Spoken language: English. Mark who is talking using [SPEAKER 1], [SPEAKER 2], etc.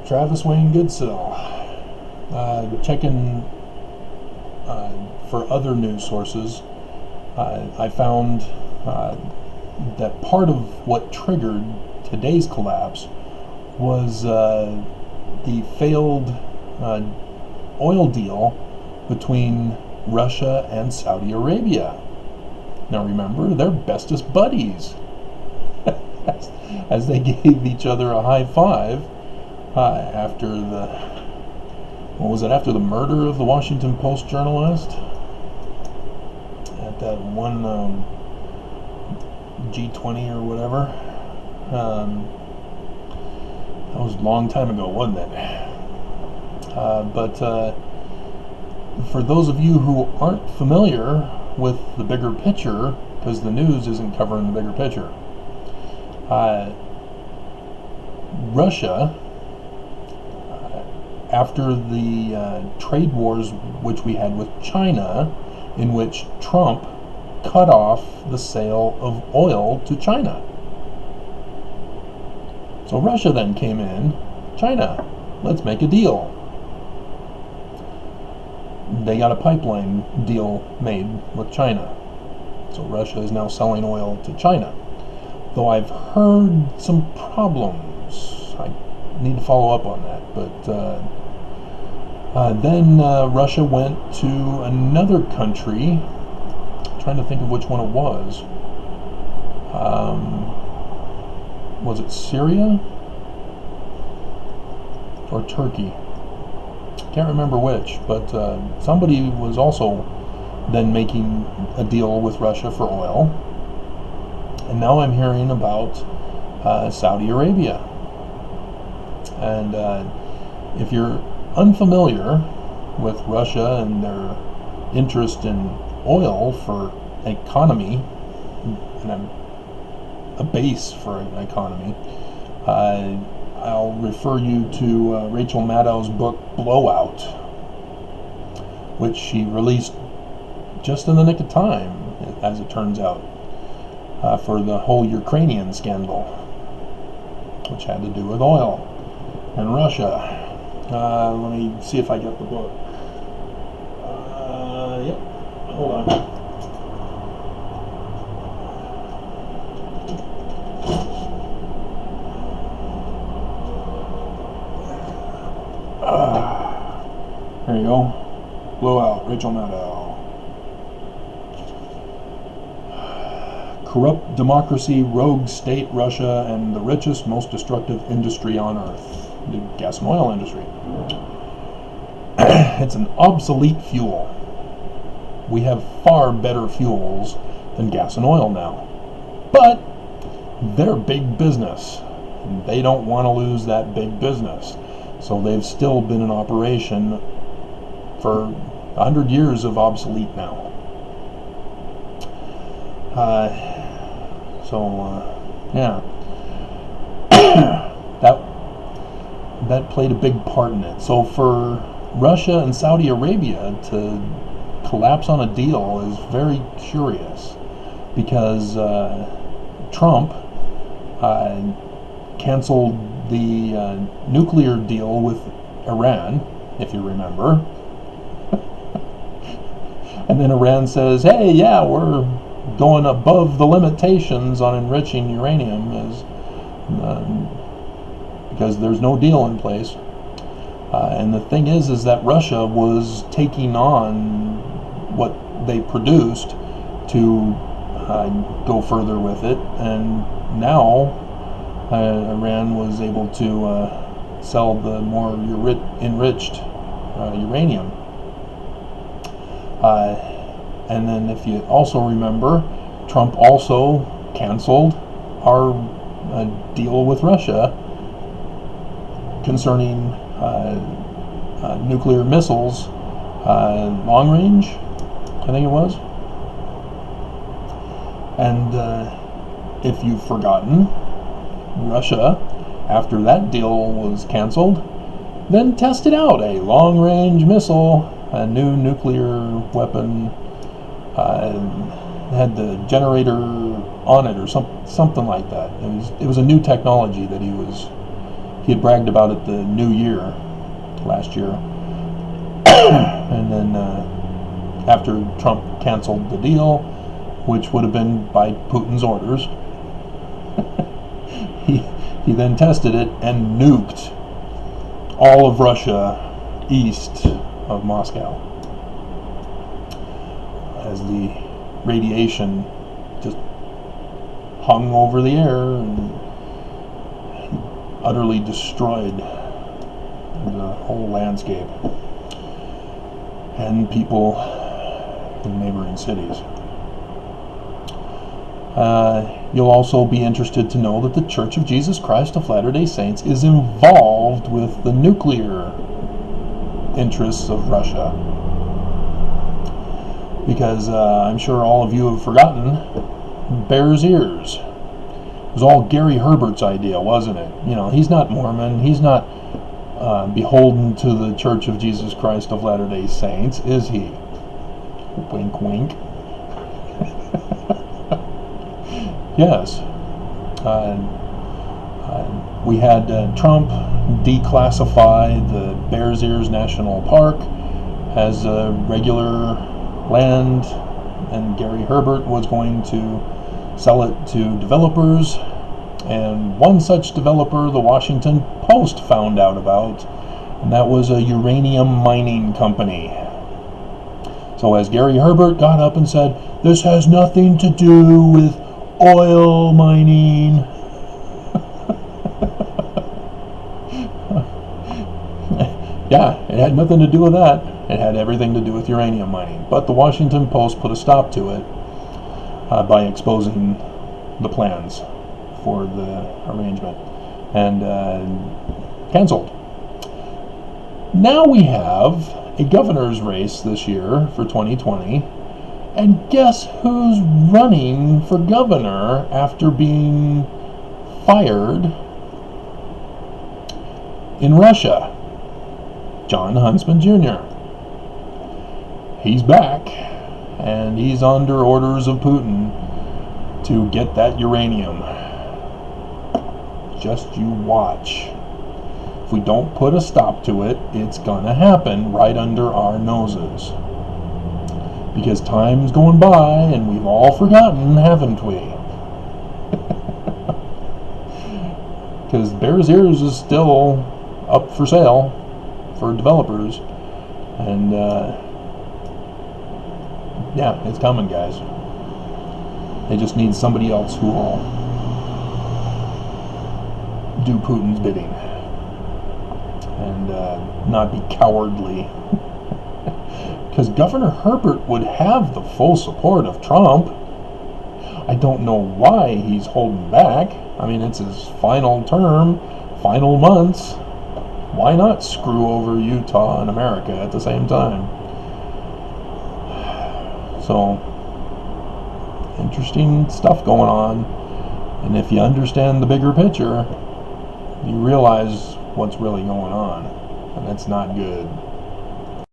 [SPEAKER 1] Travis Wayne Goodsill. Checking for other news sources, I found that part of what triggered today's collapse was the failed oil deal between Russia and Saudi Arabia. Now remember, they're bestest buddies. As they gave each other a high five after after the murder of the Washington Post journalist at that one G20 or whatever. That was a long time ago, wasn't it? But for those of you who aren't familiar with the bigger picture, because the news isn't covering the bigger picture, Russia, after the trade wars which we had with China, in which Trump cut off the sale of oil to China. So Russia then came in, China, let's make a deal. They got a pipeline deal made with China. So Russia is now selling oil to China. Though I've heard some problems. I need to follow up on that. But then Russia went to another country. I'm trying to think of which one it was. Was it Syria or Turkey? Can't remember which, but somebody was also then making a deal with Russia for oil. And now I'm hearing about Saudi Arabia. And if you're unfamiliar with Russia and their interest in oil for economy, and a base for an economy, I'll refer you to Rachel Maddow's book Blowout, which she released just in the nick of time, as it turns out, for the whole Ukrainian scandal, which had to do with oil and Russia. Let me see if I get the book. Yep, hold on. There you go. Blowout, Rachel Maddow. Corrupt democracy, rogue state, Russia, and the richest, most destructive industry on earth. The gas and oil industry. It's an obsolete fuel. We have far better fuels than gas and oil now. But they're big business. And they don't want to lose that big business. So they've still been in operation for 100 years of obsolete now. Yeah. that played a big part in it. So for Russia and Saudi Arabia to collapse on a deal is very curious, because Trump canceled the nuclear deal with Iran, if you remember. And then Iran says, hey, yeah, we're going above the limitations on enriching uranium because there's no deal in place. And the thing is that Russia was taking on what they produced to go further with it, and now Iran was able to sell the more enriched uranium. And then if you also remember, Trump also canceled our deal with Russia concerning nuclear missiles, long range, I think it was. And if you've forgotten, Russia, after that deal was canceled, then tested out a long range missile, a new nuclear weapon, had the generator on it or something like that. It was a new technology that he he had bragged about it the new year, last year. And then after Trump canceled the deal, which would have been by Putin's orders, he then tested it and nuked all of Russia east of Moscow, as the radiation just hung over the air and utterly destroyed the whole landscape and people in neighboring cities. You'll also be interested to know that the Church of Jesus Christ of Latter-day Saints is involved with the nuclear interests of Russia. Because I'm sure all of you have forgotten Bears Ears. It was all Gary Herbert's idea, wasn't it? You know, he's not Mormon. He's not beholden to the Church of Jesus Christ of Latter-day Saints, is he? Wink, wink. Yes. We had Trump declassify the Bears Ears National Park as a regular land, and Gary Herbert was going to sell it to developers. And one such developer the Washington Post found out about, and that was a uranium mining company. So as Gary Herbert got up and said, "This has nothing to do with oil mining," yeah, it had nothing to do with that. It had everything to do with uranium mining. But the Washington Post put a stop to it by exposing the plans for the arrangement and canceled. Now we have a governor's race this year for 2020, and guess who's running for governor after being fired in Russia? John Huntsman Jr. He's back, and he's under orders of Putin to get that uranium. Just you watch. If we don't put a stop to it, it's gonna happen right under our noses. Because time's going by and we've all forgotten, haven't we? Because Bears Ears is still up for sale for developers. And yeah, it's coming, guys. They just need somebody else who will do Putin's bidding and not be cowardly. Because Governor Herbert would have the full support of Trump. I don't know why he's holding back. I mean, it's his final term, final months. Why not screw over Utah and America at the same time? So, interesting stuff going on. And if you understand the bigger picture, you realize what's really going on. And it's not good.